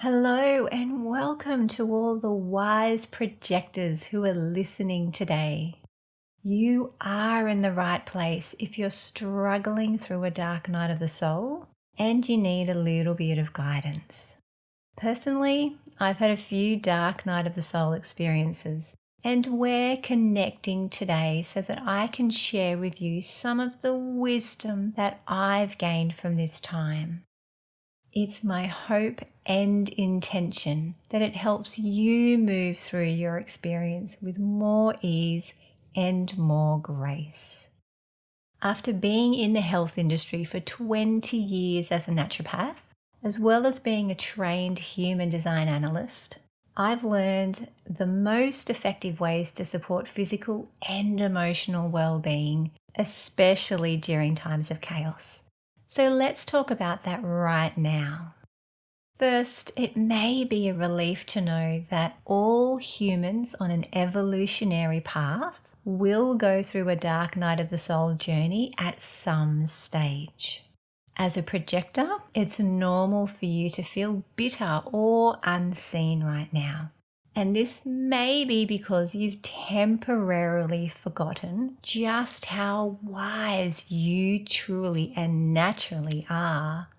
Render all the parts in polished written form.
Hello and welcome to all the wise projectors who are listening today. You are in the right place if you're struggling through a dark night of the soul and you need a little bit of guidance. Personally, I've had a few dark night of the soul experiences, and we're connecting today so that I can share with you some of the wisdom that I've gained from this time. It's my hope and intention that it helps you move through your experience with more ease and more grace. After being in the health industry for 20 years as a naturopath, as well as being a trained human design analyst, I've learned the most effective ways to support physical and emotional well-being, especially during times of chaos. So let's talk about that right now. First, it may be a relief to know that all humans on an evolutionary path will go through a dark night of the soul journey at some stage. As a projector, it's normal for you to feel bitter or unseen right now. And this may be because you've temporarily forgotten just how wise you truly and naturally are.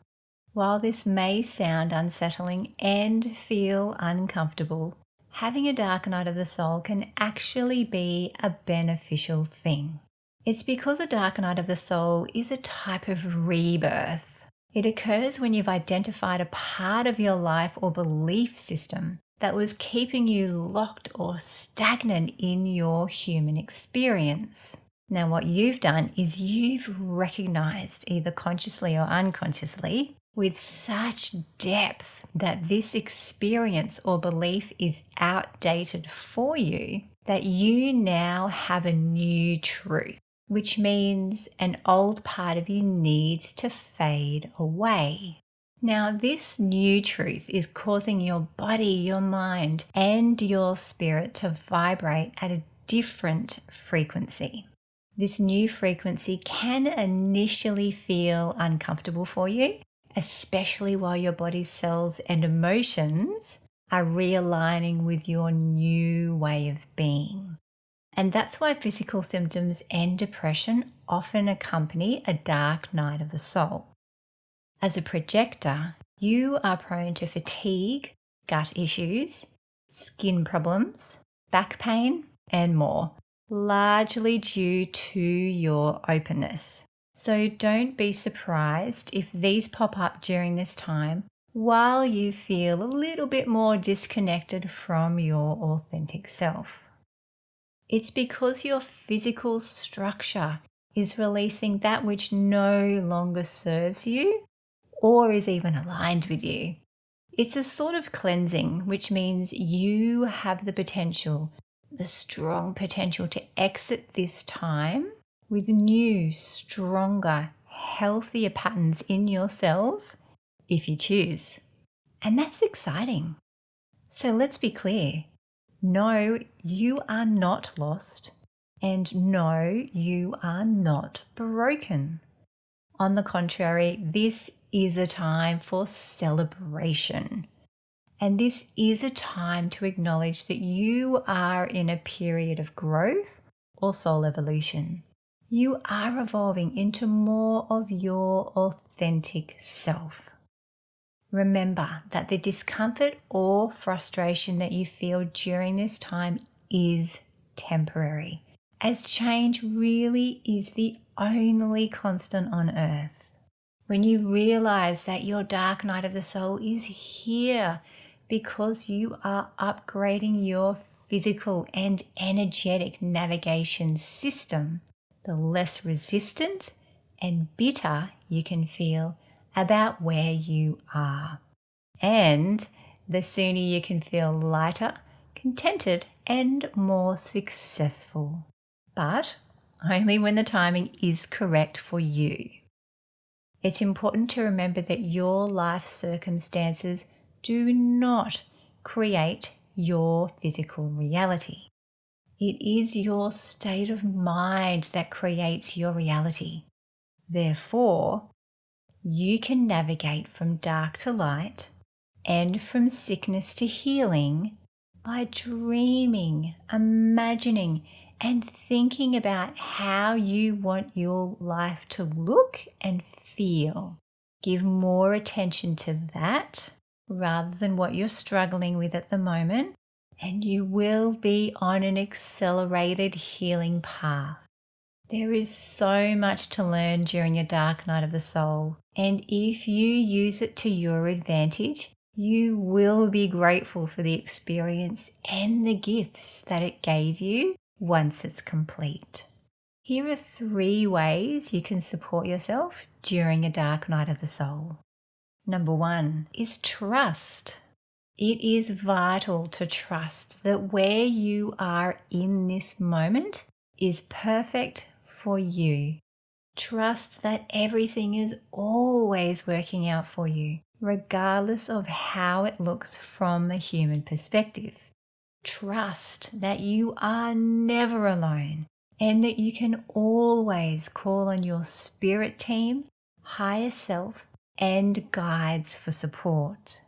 While this may sound unsettling and feel uncomfortable, having a dark night of the soul can actually be a beneficial thing. It's because a dark night of the soul is a type of rebirth. It occurs when you've identified a part of your life or belief system that was keeping you locked or stagnant in your human experience. Now, what you've done is you've recognized, either consciously or unconsciously, with such depth that this experience or belief is outdated for you, that you now have a new truth, which means an old part of you needs to fade away. Now, this new truth is causing your body, your mind, and your spirit to vibrate at a different frequency. This new frequency can initially feel uncomfortable for you, especially while your body's cells and emotions are realigning with your new way of being. And that's why physical symptoms and depression often accompany a dark night of the soul. As a projector, you are prone to fatigue, gut issues, skin problems, back pain, and more, largely due to your openness. So don't be surprised if these pop up during this time while you feel a little bit more disconnected from your authentic self. It's because your physical structure is releasing that which no longer serves you or is even aligned with you. It's a sort of cleansing, which means you have the potential, the strong potential to exit this time with new, stronger, healthier patterns in your cells if you choose. And that's exciting. So let's be clear. No, you are not lost, and no, you are not broken. On the contrary, this is a time for celebration. And this is a time to acknowledge that you are in a period of growth or soul evolution. You are evolving into more of your authentic self. Remember that the discomfort or frustration that you feel during this time is temporary, as change really is the only constant on earth. When you realize that your dark night of the soul is here because you are upgrading your physical and energetic navigation system, the less resistant and bitter you can feel about where you are. And the sooner you can feel lighter, contented, and more successful. But only when the timing is correct for you. It's important to remember that your life circumstances do not create your physical reality. It is your state of mind that creates your reality. Therefore, you can navigate from dark to light, and from sickness to healing by dreaming, imagining, and thinking about how you want your life to look and feel. Give more attention to that rather than what you're struggling with at the moment, and you will be on an accelerated healing path. There is so much to learn during a dark night of the soul, and if you use it to your advantage, you will be grateful for the experience and the gifts that it gave you once it's complete. Here are 3 ways you can support yourself during a dark night of the soul. Number 1 is trust. It is vital to trust that where you are in this moment is perfect for you. Trust that everything is always working out for you, regardless of how it looks from a human perspective. Trust that you are never alone and that you can always call on your spirit team, higher self, and guides for support.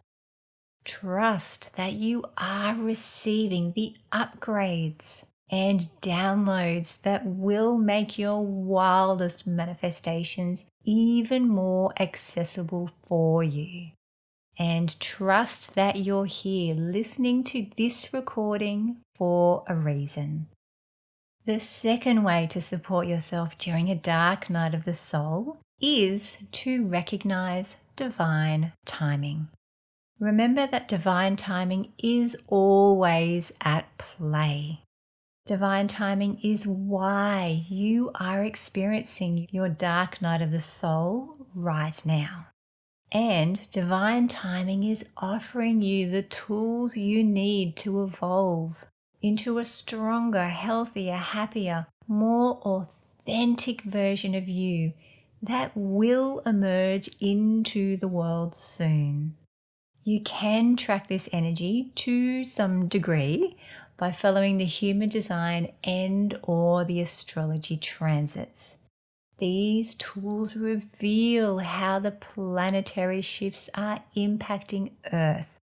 Trust that you are receiving the upgrades and downloads that will make your wildest manifestations even more accessible for you. And trust that you're here listening to this recording for a reason. The second way to support yourself during a dark night of the soul is to recognize divine timing. Remember that divine timing is always at play. Divine timing is why you are experiencing your dark night of the soul right now. And divine timing is offering you the tools you need to evolve into a stronger, healthier, happier, more authentic version of you that will emerge into the world soon. You can track this energy to some degree by following the human design and/or the astrology transits. These tools reveal how the planetary shifts are impacting Earth,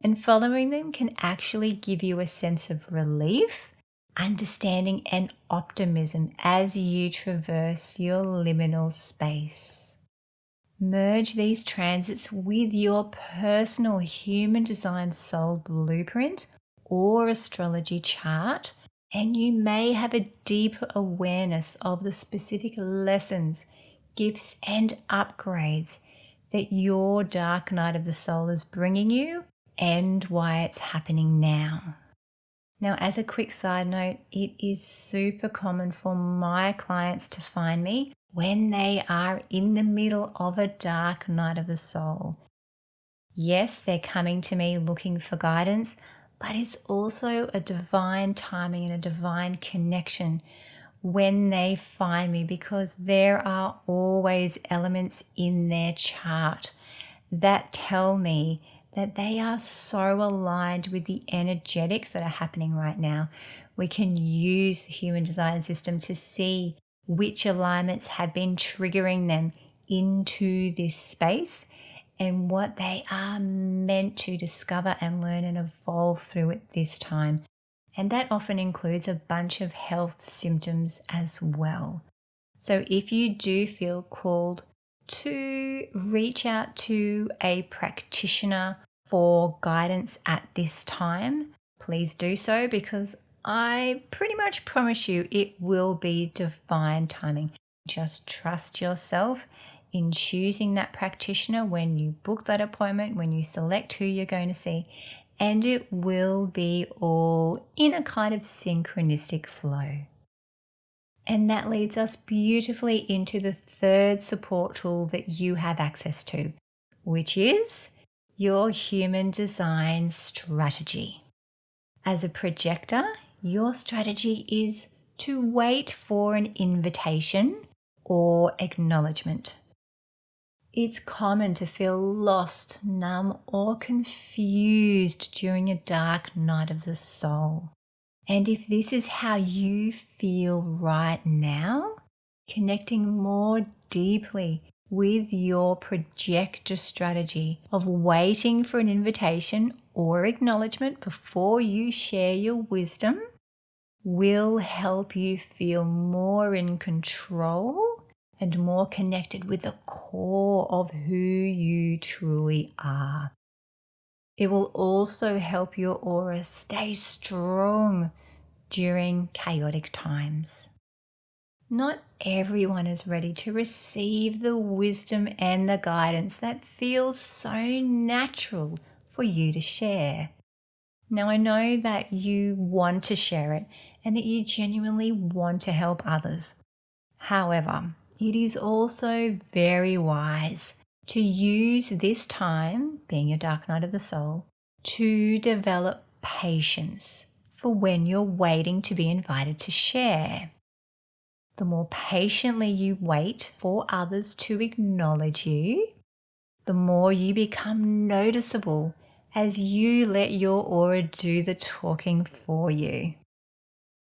and following them can actually give you a sense of relief, understanding, and optimism as you traverse your liminal space. Merge these transits with your personal human design soul blueprint or astrology chart, and you may have a deeper awareness of the specific lessons, gifts, and upgrades that your dark night of the soul is bringing you and why it's happening now. Now, as a quick side note, it is super common for my clients to find me when they are in the middle of a dark night of the soul. Yes, they're coming to me looking for guidance, but it's also a divine timing and a divine connection when they find me, because there are always elements in their chart that tell me that they are so aligned with the energetics that are happening right now. We can use the human design system to see which alignments have been triggering them into this space and what they are meant to discover and learn and evolve through at this time. And that often includes a bunch of health symptoms as well. So if you do feel called to reach out to a practitioner for guidance at this time, please do so, because I pretty much promise you it will be divine timing. Just trust yourself in choosing that practitioner when you book that appointment, when you select who you're going to see, and it will be all in a kind of synchronistic flow. And that leads us beautifully into the third support tool that you have access to, which is your human design strategy. As a projector, your strategy is to wait for an invitation or acknowledgement. It's common to feel lost, numb, or confused during a dark night of the soul. And if this is how you feel right now, connecting more deeply with your projector strategy of waiting for an invitation or acknowledgement before you share your wisdom will help you feel more in control and more connected with the core of who you truly are. It will also help your aura stay strong during chaotic times. Not everyone is ready to receive the wisdom and the guidance that feels so natural for you to share. Now, I know that you want to share it and that you genuinely want to help others. However, it is also very wise to use this time, being your dark night of the soul, to develop patience for when you're waiting to be invited to share. The more patiently you wait for others to acknowledge you, the more you become noticeable as you let your aura do the talking for you.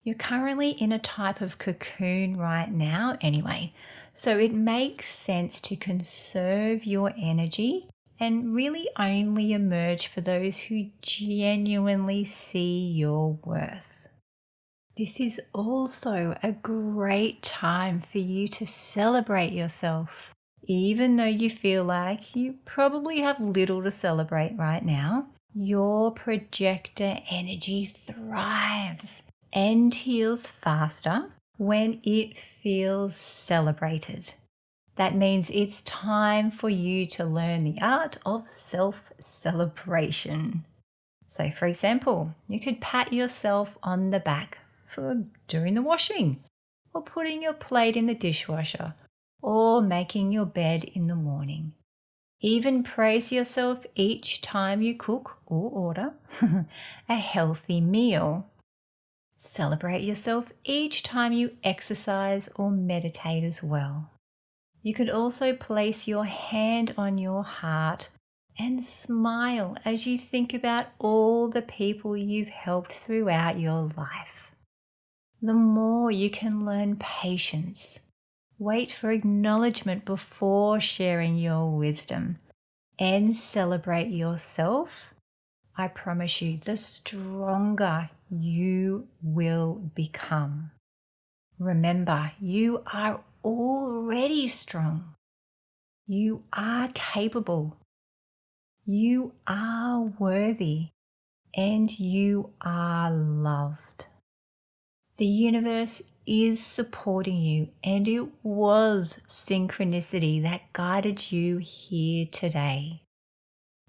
You're currently in a type of cocoon right now anyway, so it makes sense to conserve your energy and really only emerge for those who genuinely see your worth. This is also a great time for you to celebrate yourself. Even though you feel like you probably have little to celebrate right now, your projector energy thrives and heals faster when it feels celebrated. That means it's time for you to learn the art of self-celebration. So, for example, you could pat yourself on the back for doing the washing, or putting your plate in the dishwasher, or making your bed in the morning. Even praise yourself each time you cook or order a healthy meal. Celebrate yourself each time you exercise or meditate as well. You could also place your hand on your heart and smile as you think about all the people you've helped throughout your life. The more you can learn patience, wait for acknowledgement before sharing your wisdom, and celebrate yourself, I promise you, the stronger you will become. Remember, you are already strong. You are capable. You are worthy. And you are loved. The universe is supporting you, and it was synchronicity that guided you here today.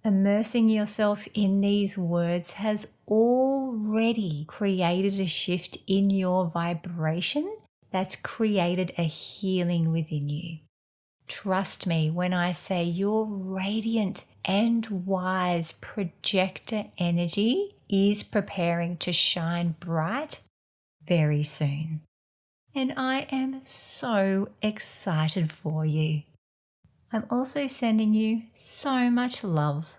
Immersing yourself in these words has already created a shift in your vibration that's created a healing within you. Trust me when I say your radiant and wise projector energy is preparing to shine bright very soon. And I am so excited for you. I'm also sending you so much love.